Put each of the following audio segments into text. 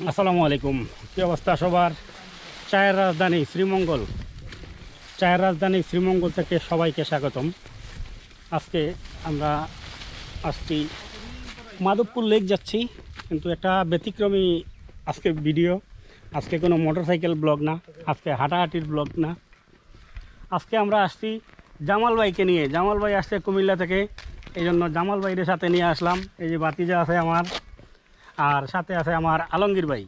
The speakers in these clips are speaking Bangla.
আসসালামু আলাইকুম। কী অবস্থা সবার? চায়ের রাজধানী শ্রীমঙ্গল থেকে সবাইকে স্বাগতম। আজকে আমরা আসছি মাধবপুর লেক যাচ্ছি, কিন্তু একটা ব্যতিক্রমী আজকে ভিডিও। আজকে কোনো মোটরসাইকেল ব্লগ না, আজকে হাঁটাহাঁটির ব্লগ না। আজকে আমরা আসছি জামাল ভাইকে নিয়ে। জামাল ভাই আসছে কুমিল্লা থেকে, এই জন্য জামাল ভাইয়ের সাথে নিয়ে আসলাম। এই যে বাতিজা আছে আমার, আর সাথে আছে আমার আলমগীর ভাই।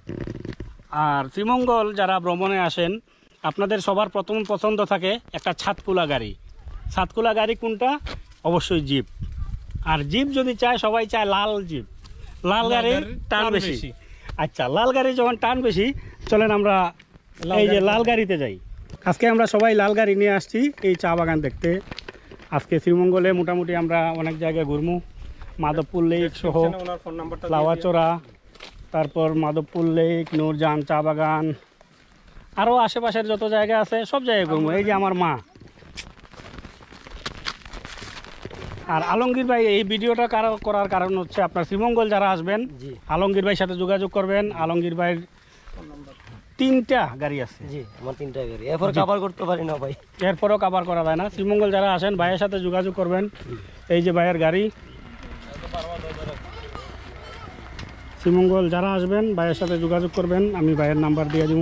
আর শ্রীমঙ্গল যারা ভ্রমণে আসেন, আপনাদের সবার প্রথম পছন্দ থাকে একটা ছাদকুলা গাড়ি। ছাদকুলা গাড়ি কোনটা? অবশ্যই জিপ। আর জিপ যদি চায়, সবাই চায় লাল জিপ। লাল গাড়ির টান বেশি। আচ্ছা, লাল গাড়ি যখন টান বেশি, চলেন আমরা এই যে লাল গাড়িতে যাই। আজকে আমরা সবাই লাল গাড়ি নিয়ে আসছি এই চা বাগান দেখতে। আজকে শ্রীমঙ্গলে মোটামুটি আমরা অনেক জায়গায় ঘুরবো। মাধবপুর লেক সহ লাওয়াচড়া, তারপর মাধবপুর লেক, নূরজাহান চা বাগান, আরও আশেপাশের যত জায়গা আছে সব জায়গায় ঘুরবো। এই যে আমার মা। আর আলমগীর ভাই, এই ভিডিওটা করার কারণ হচ্ছে আপনার শ্রীমঙ্গল যারা আসবেন, আলমগীর ভাইয়ের সাথে যোগাযোগ করবেন। আলমগীর ভাইয়ের 3টা গাড়ি আছে। জি, আমার 3টা গাড়ি। এরপর কভার করতে পারি না ভাই, এরপরও কভার করা যায় না। শ্রীমঙ্গল যারা আসেন, ভাইয়ের সাথে যোগাযোগ করবেন। এই যে ভাইয়ের গাড়ি। শ্রীমঙ্গল যারা আসবেন, ভাইয়ের সাথে যোগাযোগ করবেন। আমি ভাইয়ের নাম্বার দিয়ে দিব,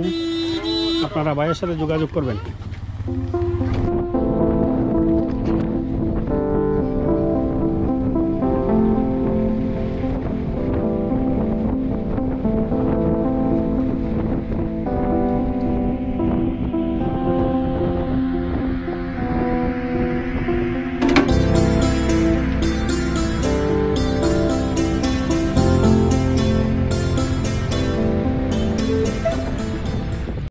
আপনারা ভাইয়ের সাথে যোগাযোগ করবেন।